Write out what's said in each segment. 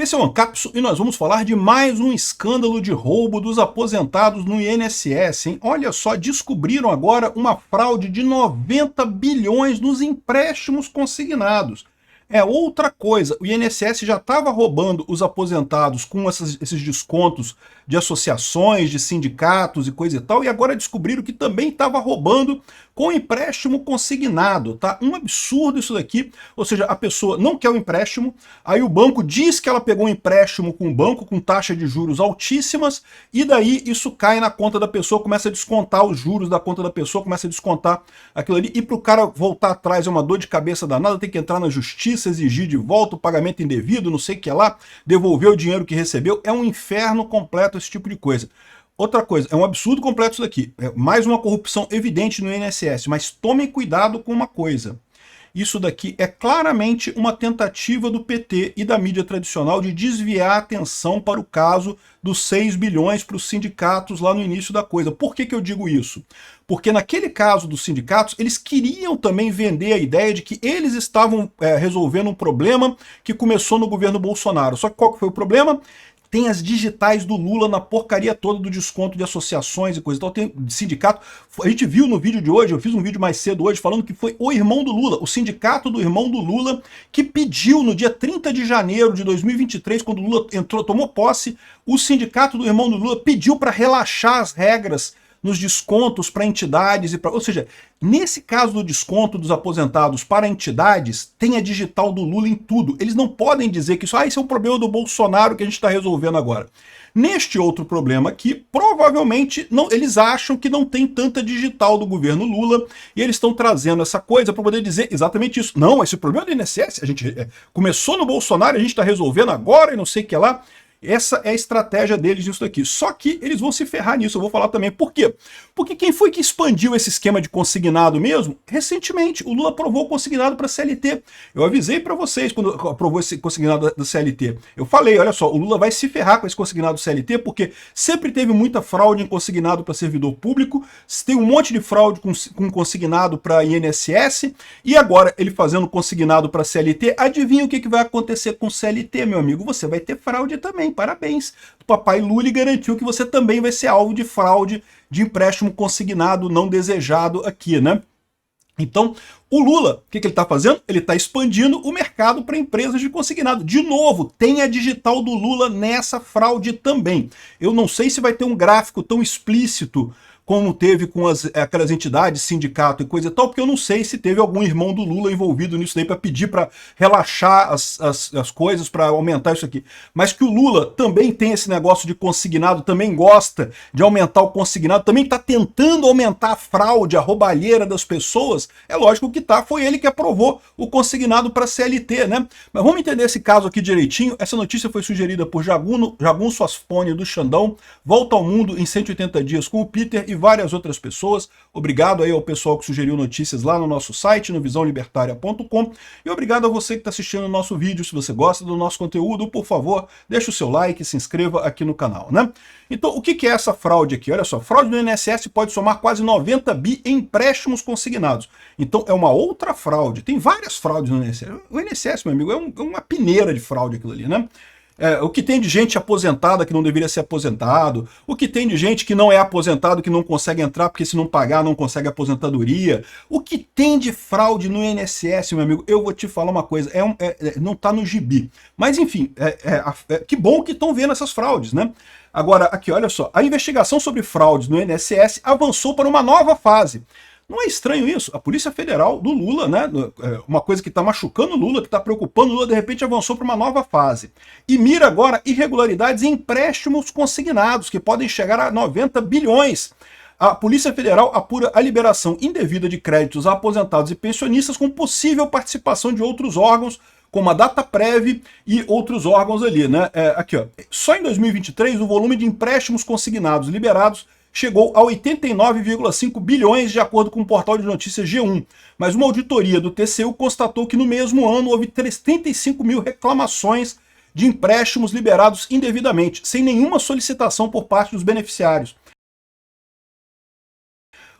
Esse é o Ancapso e nós vamos falar de mais um escândalo de roubo dos aposentados no INSS, hein? Olha só, descobriram agora uma fraude de 90 bilhões nos empréstimos consignados. É outra coisa, o INSS já estava roubando os aposentados com esses descontos de associações, de sindicatos e coisa e tal, e agora descobriram que também estava roubando com empréstimo consignado, tá? Um absurdo isso daqui, ou seja, a pessoa não quer o empréstimo, aí o banco diz que ela pegou um empréstimo com o banco com taxa de juros altíssimas, e daí isso cai na conta da pessoa, começa a descontar os juros da conta da pessoa, começa a descontar aquilo ali, e para o cara voltar atrás é uma dor de cabeça danada, tem que entrar na justiça, exigir de volta o pagamento indevido, não sei o que lá, devolver o dinheiro que recebeu, é um inferno completo esse tipo de coisa. Outra coisa, é um absurdo completo isso daqui, é mais uma corrupção evidente no INSS, mas tomem cuidado com uma coisa. Isso daqui é claramente uma tentativa do PT e da mídia tradicional de desviar a atenção para o caso dos 6 bilhões para os sindicatos lá no início da coisa. Por que eu digo isso? Porque naquele caso dos sindicatos, eles queriam também vender a ideia de que eles estavam resolvendo um problema que começou no governo Bolsonaro. Só que qual que foi o problema? Tem as digitais do Lula na porcaria toda do desconto de associações e coisa e tal, tem sindicato. A gente viu no vídeo de hoje, eu fiz um vídeo mais cedo hoje falando que foi o irmão do Lula, o sindicato do irmão do Lula, que pediu no dia 30 de janeiro de 2023, quando o Lula tomou posse, o sindicato do irmão do Lula pediu para relaxar as regras nos descontos para entidades, ou seja, nesse caso do desconto dos aposentados para entidades, tem a digital do Lula em tudo. Eles não podem dizer que isso é um problema do Bolsonaro que a gente está resolvendo agora. Neste outro problema aqui, provavelmente eles acham que não tem tanta digital do governo Lula e eles estão trazendo essa coisa para poder dizer exatamente isso. Não, esse problema do INSS, a gente começou no Bolsonaro, a gente está resolvendo agora e não sei o que lá. Essa é a estratégia deles nisso daqui. Só que eles vão se ferrar nisso, eu vou falar também. Por quê? Porque quem foi que expandiu esse esquema de consignado mesmo? Recentemente, o Lula aprovou o consignado para a CLT. Eu avisei para vocês quando aprovou esse consignado da CLT. Eu falei, olha só, o Lula vai se ferrar com esse consignado CLT porque sempre teve muita fraude em consignado para servidor público, tem um monte de fraude com consignado para INSS, e agora ele fazendo consignado para CLT, adivinha o que vai acontecer com CLT, meu amigo? Você vai ter fraude também. Parabéns. O papai Lula garantiu que você também vai ser alvo de fraude de empréstimo consignado não desejado aqui, né? Então, o Lula, o que ele está fazendo? Ele está expandindo o mercado para empresas de consignado. De novo, tem a digital do Lula nessa fraude também. Eu não sei se vai ter um gráfico tão explícito como teve com aquelas entidades, sindicato e coisa e tal, porque eu não sei se teve algum irmão do Lula envolvido nisso daí para pedir para relaxar as coisas, para aumentar isso aqui. Mas que o Lula também tem esse negócio de consignado, também gosta de aumentar o consignado, também está tentando aumentar a fraude, a roubalheira das pessoas, é lógico que tá, foi ele que aprovou o consignado para a CLT, né? Mas vamos entender esse caso aqui direitinho. Essa notícia foi sugerida por Jagunço Aspone do Xandão, Volta ao Mundo em 180 Dias com o Peter e várias outras pessoas. Obrigado aí ao pessoal que sugeriu notícias lá no nosso site, no visãolibertaria.com, e obrigado a você que está assistindo o nosso vídeo. Se você gosta do nosso conteúdo, por favor, deixe o seu like e se inscreva aqui no canal, né? Então, o que é essa fraude aqui? Olha só, fraude no INSS pode somar quase 90 bi em empréstimos consignados. Então, é uma outra fraude. Tem várias fraudes no INSS. O INSS, meu amigo, é uma peneira de fraude aquilo ali, né? O que tem de gente aposentada que não deveria ser aposentado, o que tem de gente que não é aposentado que não consegue entrar porque se não pagar não consegue aposentadoria, o que tem de fraude no INSS, meu amigo, eu vou te falar uma coisa, não está no gibi. Mas enfim, que bom que estão vendo essas fraudes, né? Agora, aqui, olha só, a investigação sobre fraudes no INSS avançou para uma nova fase. Não é estranho isso? A Polícia Federal do Lula, né, uma coisa que está machucando o Lula, que está preocupando o Lula, de repente avançou para uma nova fase. E mira agora irregularidades em empréstimos consignados, que podem chegar a 90 bilhões. A Polícia Federal apura a liberação indevida de créditos a aposentados e pensionistas com possível participação de outros órgãos, como a Dataprev e outros órgãos ali, né? Aqui, ó. Só em 2023, o volume de empréstimos consignados liberados chegou a 89,5 bilhões, de acordo com o portal de notícias G1. Mas uma auditoria do TCU constatou que no mesmo ano houve 35 mil reclamações de empréstimos liberados indevidamente, sem nenhuma solicitação por parte dos beneficiários.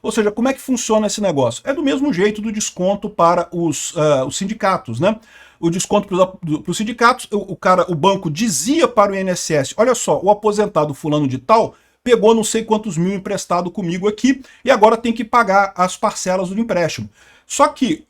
Ou seja, como é que funciona esse negócio? É do mesmo jeito do desconto para os sindicatos, né? o desconto para os sindicatos, o banco dizia para o INSS, olha só, o aposentado fulano de tal pegou não sei quantos mil emprestado comigo aqui e agora tem que pagar as parcelas do empréstimo. Só que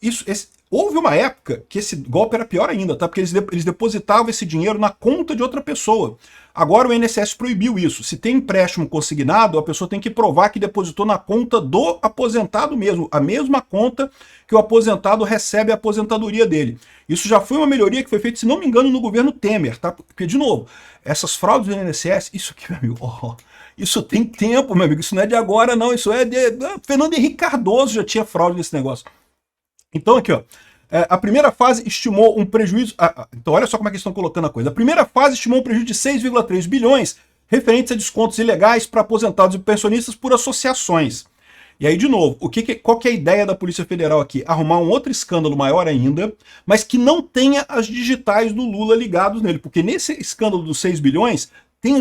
houve uma época que esse golpe era pior ainda, tá? Porque eles depositavam esse dinheiro na conta de outra pessoa. Agora o INSS proibiu isso. Se tem empréstimo consignado, a pessoa tem que provar que depositou na conta do aposentado mesmo, a mesma conta que o aposentado recebe a aposentadoria dele. Isso já foi uma melhoria que foi feita, se não me engano, no governo Temer, tá? Porque, de novo, essas fraudes do INSS, isso aqui, meu amigo, isso tem tempo, meu amigo, isso não é de agora, não, isso é de... Fernando Henrique Cardoso já tinha fraude nesse negócio. Então aqui, ó, a primeira fase estimou um prejuízo... então olha só como é que eles estão colocando a coisa. A primeira fase estimou um prejuízo de 6,3 bilhões referentes a descontos ilegais para aposentados e pensionistas por associações. E aí, de novo, qual que é a ideia da Polícia Federal aqui? Arrumar um outro escândalo maior ainda, mas que não tenha as digitais do Lula ligados nele, porque nesse escândalo dos 6 bilhões tem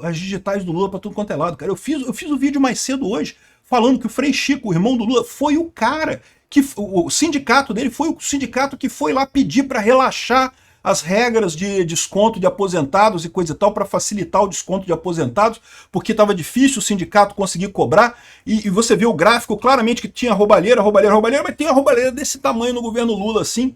as digitais do Lula para tudo quanto é lado, cara. Eu fiz um vídeo mais cedo hoje falando que o Frei Chico, o irmão do Lula, foi o cara que o sindicato dele foi o sindicato que foi lá pedir para relaxar as regras de desconto de aposentados e coisa e tal, para facilitar o desconto de aposentados, porque estava difícil o sindicato conseguir cobrar, e você vê o gráfico claramente que tinha roubalheira, mas tem uma roubalheira desse tamanho no governo Lula, assim.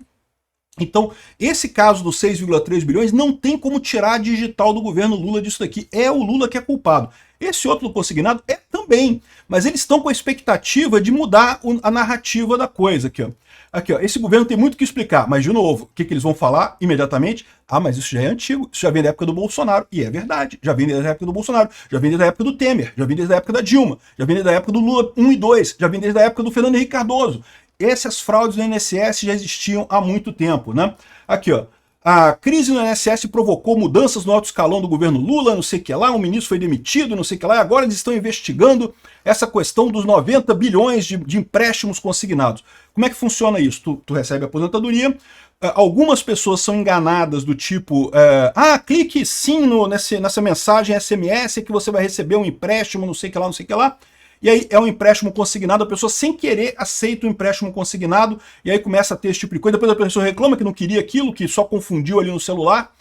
Então, esse caso dos 6,3 bilhões não tem como tirar a digital do governo Lula disso daqui. É o Lula que é culpado. Esse outro consignado é também, mas eles estão com a expectativa de mudar a narrativa da coisa aqui, ó. Aqui, ó, esse governo tem muito o que explicar, mas de novo, o que eles vão falar imediatamente? Mas isso já é antigo, isso já vem da época do Bolsonaro, e é verdade, já vem desde a época do Bolsonaro, já vem desde a época do Temer, já vem desde a época da Dilma, já vem desde a época do Lula 1 e 2, já vem desde a época do Fernando Henrique Cardoso. Essas fraudes do INSS já existiam há muito tempo, né? Aqui, ó. A crise no INSS provocou mudanças no alto escalão do governo Lula, não sei o que lá, um ministro foi demitido, não sei o que lá, e agora eles estão investigando essa questão dos 90 bilhões de empréstimos consignados. Como é que funciona isso? Tu recebe a aposentadoria, algumas pessoas são enganadas do tipo, clique sim nessa mensagem SMS que você vai receber um empréstimo, não sei o que lá, não sei o que lá. E aí é um empréstimo consignado, a pessoa sem querer aceita o empréstimo consignado, e aí começa a ter esse tipo de coisa, depois a pessoa reclama que não queria aquilo, que só confundiu ali no celular.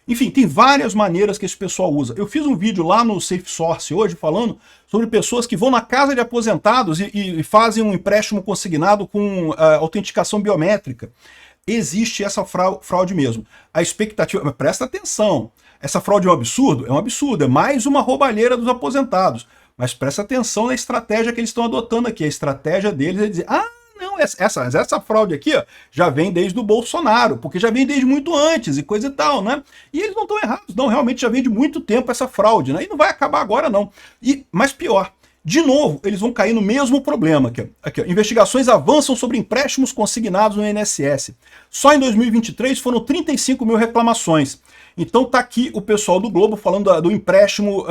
Enfim, tem várias maneiras que esse pessoal usa. Eu fiz um vídeo lá no Safe Source hoje falando sobre pessoas que vão na casa de aposentados e fazem um empréstimo consignado com autenticação biométrica. Existe essa fraude mesmo. A expectativa... Mas presta atenção, essa fraude é um absurdo? É um absurdo, é mais uma roubalheira dos aposentados. Mas presta atenção na estratégia que eles estão adotando aqui. A estratégia deles é dizer, não, essa fraude aqui ó, já vem desde o Bolsonaro, porque já vem desde muito antes e coisa e tal, né? E eles não estão errados, não, realmente já vem de muito tempo essa fraude, né? E não vai acabar agora, não. Mas pior, de novo, eles vão cair no mesmo problema. Aqui, ó. Investigações avançam sobre empréstimos consignados no INSS. Só em 2023 foram 35 mil reclamações. Então tá aqui o pessoal do Globo falando do empréstimo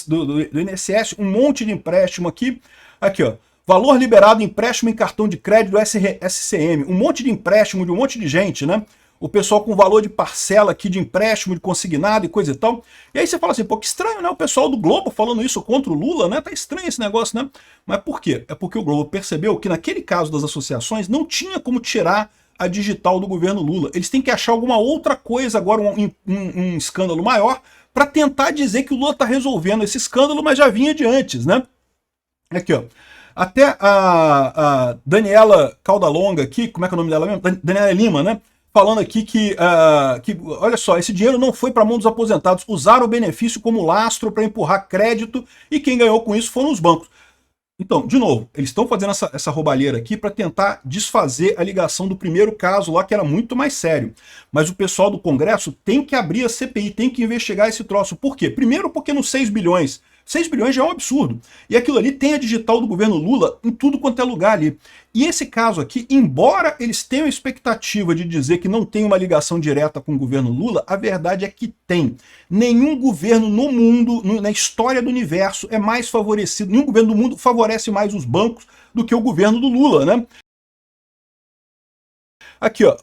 do INSS, um monte de empréstimo aqui. Aqui, ó. Valor liberado, empréstimo em cartão de crédito do SCM. Um monte de empréstimo de um monte de gente, né? O pessoal com valor de parcela aqui de empréstimo, de consignado e coisa e tal. E aí você fala assim, pô, que estranho, né? O pessoal do Globo falando isso contra o Lula, né? Tá estranho esse negócio, né? Mas por quê? É porque o Globo percebeu que naquele caso das associações não tinha como tirar a digital do governo Lula. Eles têm que achar alguma outra coisa agora, um escândalo maior, para tentar dizer que o Lula está resolvendo esse escândalo, mas já vinha de antes, né? Aqui, ó. Até a Daniela Caudalonga aqui, como é que é o nome dela mesmo? Daniela Lima, né? Falando aqui que olha só, esse dinheiro não foi para a mão dos aposentados, usaram o benefício como lastro para empurrar crédito e quem ganhou com isso foram os bancos. Então, de novo, eles estão fazendo essa roubalheira aqui para tentar desfazer a ligação do primeiro caso lá, que era muito mais sério. Mas o pessoal do Congresso tem que abrir a CPI, tem que investigar esse troço. Por quê? Primeiro porque nos 6 bilhões 6 bilhões já é um absurdo. E aquilo ali tem a digital do governo Lula em tudo quanto é lugar ali. E esse caso aqui, embora eles tenham a expectativa de dizer que não tem uma ligação direta com o governo Lula, a verdade é que tem. Nenhum governo no mundo, na história do universo, é mais favorecido, nenhum governo do mundo favorece mais os bancos do que o governo do Lula, né? Aqui, ó,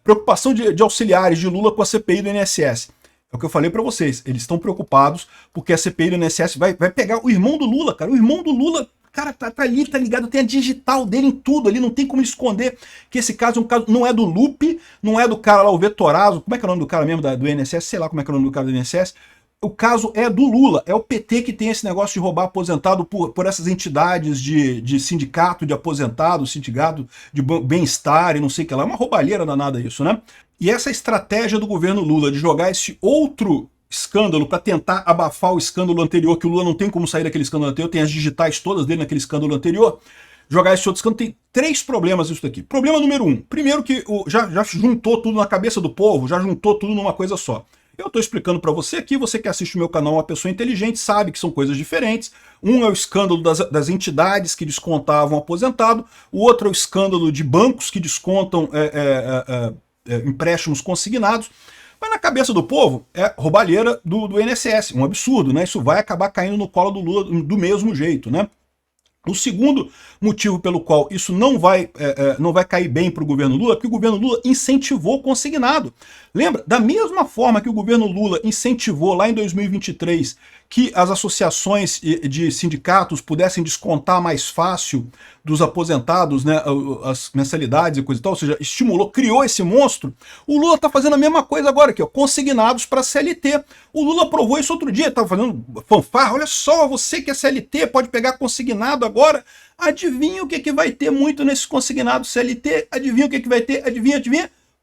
preocupação de auxiliares de Lula com a CPI do INSS. É o que eu falei para vocês, eles estão preocupados porque a CPI do INSS vai pegar o irmão do Lula, cara. O irmão do Lula cara tá ali, tá ligado, tem a digital dele em tudo ali, não tem como esconder que esse caso é um caso, não é do Lupe, não é do cara lá, o Vetorazo, como é que é o nome do cara mesmo do INSS, sei lá como é que é o nome do cara do INSS, o caso é do Lula, é o PT que tem esse negócio de roubar aposentado por essas entidades de sindicato de aposentado, sindicato de bem-estar e não sei o que lá, é uma roubalheira danada isso, né? E essa estratégia do governo Lula de jogar esse outro escândalo para tentar abafar o escândalo anterior, que o Lula não tem como sair daquele escândalo anterior, tem as digitais todas dele naquele escândalo anterior, jogar esse outro escândalo, tem 3 problemas isso daqui. Problema número 1, primeiro que já juntou tudo na cabeça do povo, já juntou tudo numa coisa só. Eu estou explicando para você aqui, você que assiste o meu canal, uma pessoa inteligente, sabe que são coisas diferentes. Um é o escândalo das entidades que descontavam aposentado, o outro é o escândalo de bancos que descontam empréstimos consignados. Mas na cabeça do povo é roubalheira do INSS, um absurdo, né? Isso vai acabar caindo no colo do Lula do mesmo jeito, né? O segundo motivo pelo qual isso não vai cair bem para o governo Lula é porque o governo Lula incentivou o consignado. Lembra? Da mesma forma que o governo Lula incentivou lá em 2023 que as associações de sindicatos pudessem descontar mais fácil dos aposentados, né, as mensalidades e coisa e tal, ou seja, estimulou, criou esse monstro, o Lula está fazendo a mesma coisa agora aqui, ó, consignados para CLT. O Lula aprovou isso outro dia, estava fazendo fanfarra, olha só, você que é CLT pode pegar consignado agora. Adivinha o que vai ter muito nesse consignado CLT? Adivinha o que vai ter? Adivinha?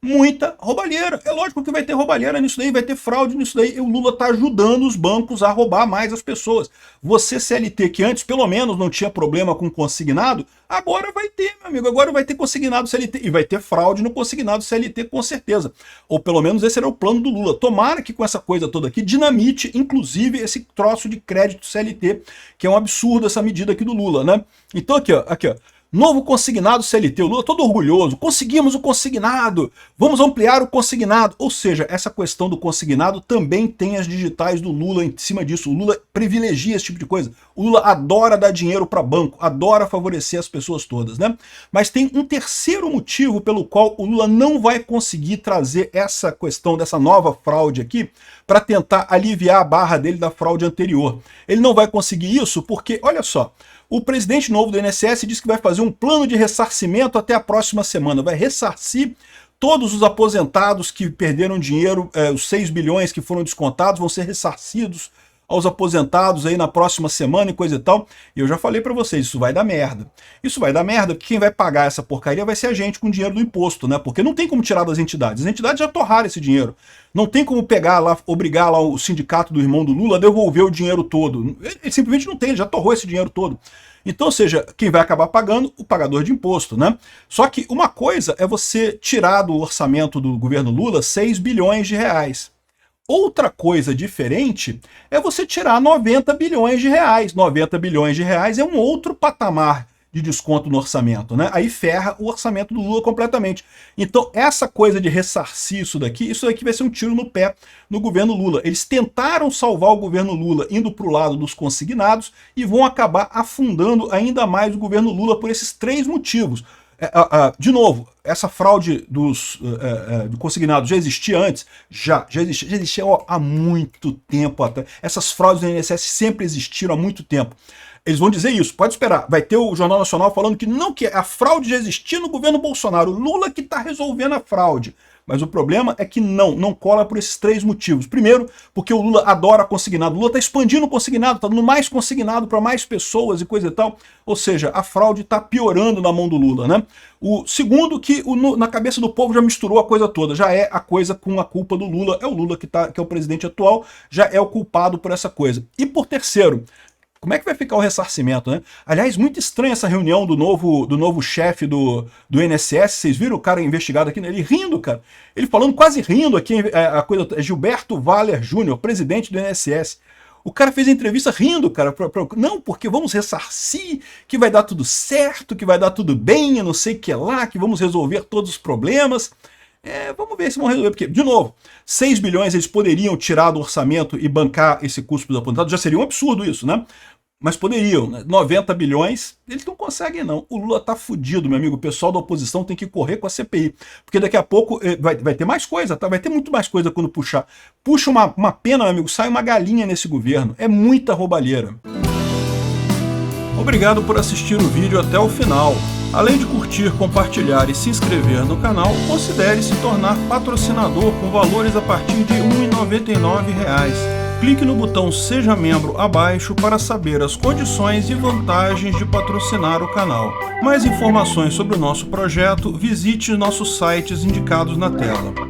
Muita roubalheira. É lógico que vai ter roubalheira nisso daí, vai ter fraude nisso daí. E o Lula está ajudando os bancos a roubar mais as pessoas. Você, CLT, que antes pelo menos não tinha problema com consignado, agora vai ter, meu amigo. Agora vai ter consignado CLT. E vai ter fraude no consignado CLT, com certeza. Ou pelo menos esse era o plano do Lula. Tomara que com essa coisa toda aqui dinamite, inclusive, esse troço de crédito CLT, que é um absurdo essa medida aqui do Lula, né? Então aqui, ó. Novo consignado CLT, o Lula todo orgulhoso, conseguimos o consignado, vamos ampliar o consignado. Ou seja, essa questão do consignado também tem as digitais do Lula em cima disso. O Lula privilegia esse tipo de coisa. O Lula adora dar dinheiro para banco, adora favorecer as pessoas todas, né? Mas tem um terceiro motivo pelo qual o Lula não vai conseguir trazer essa questão dessa nova fraude aqui para tentar aliviar a barra dele da fraude anterior. Ele não vai conseguir isso porque, olha só, o presidente novo do INSS disse que vai fazer um plano de ressarcimento até a próxima semana. Vai ressarcir todos os aposentados que perderam dinheiro, os 6 bilhões que foram descontados vão ser ressarcidos aos aposentados aí na próxima semana e coisa e tal. E eu já falei para vocês, isso vai dar merda. Isso vai dar merda porque quem vai pagar essa porcaria vai ser a gente com dinheiro do imposto, né? Porque não tem como tirar das entidades. As entidades já torraram esse dinheiro. Não tem como pegar lá, obrigar lá o sindicato do irmão do Lula a devolver o dinheiro todo. Ele simplesmente não tem, ele já torrou esse dinheiro todo. Então, ou seja, quem vai acabar pagando? O pagador de imposto, né? Só que uma coisa é você tirar do orçamento do governo Lula 6 bilhões de reais. Outra coisa diferente é você tirar 90 bilhões de reais. 90 bilhões de reais é um outro patamar de desconto no orçamento, né? Aí ferra o orçamento do Lula completamente. Então, essa coisa de ressarcir isso daqui vai ser um tiro no pé no governo Lula. Eles tentaram salvar o governo Lula indo para o lado dos consignados e vão acabar afundando ainda mais o governo Lula por esses 3 motivos. De novo, essa fraude do consignado já existia antes? Já existia há muito tempo atrás. Essas fraudes do INSS sempre existiram há muito tempo. Eles vão dizer isso, pode esperar. Vai ter o Jornal Nacional falando que não, que a fraude já existia no governo Bolsonaro. O Lula que está resolvendo a fraude. Mas o problema é que não cola por esses 3 motivos. Primeiro, porque o Lula adora consignado. O Lula está expandindo o consignado, está dando mais consignado para mais pessoas e coisa e tal. Ou seja, a fraude está piorando na mão do Lula, né? O segundo, que na cabeça do povo já misturou a coisa toda. Já é a coisa com a culpa do Lula. É o Lula que é o presidente atual, já é o culpado por essa coisa. E por terceiro, como é que vai ficar o ressarcimento, né? Aliás, muito estranha essa reunião do novo chefe do INSS. Vocês viram o cara investigado aqui? Ele rindo, cara. Ele falando, quase rindo aqui, a coisa é Gilberto Valer Júnior, presidente do INSS. O cara fez a entrevista rindo, cara. Não, porque vamos ressarcir, que vai dar tudo certo, que vai dar tudo bem, eu não sei o que lá, que vamos resolver todos os problemas. Vamos ver se vão resolver, porque, de novo, 6 bilhões eles poderiam tirar do orçamento e bancar esse custo dos aposentados, já seria um absurdo isso, né? Mas poderiam, né? 90 bilhões, eles não conseguem não. O Lula tá fudido, meu amigo, o pessoal da oposição tem que correr com a CPI, porque daqui a pouco vai ter mais coisa, tá? Vai ter muito mais coisa quando puxar. Puxa uma pena, meu amigo, sai uma galinha nesse governo, é muita roubalheira. Obrigado por assistir o vídeo até o final. Além de curtir, compartilhar e se inscrever no canal, considere se tornar patrocinador com valores a partir de R$ 1,99. Clique no botão Seja Membro abaixo para saber as condições e vantagens de patrocinar o canal. Mais informações sobre o nosso projeto, visite nossos sites indicados na tela.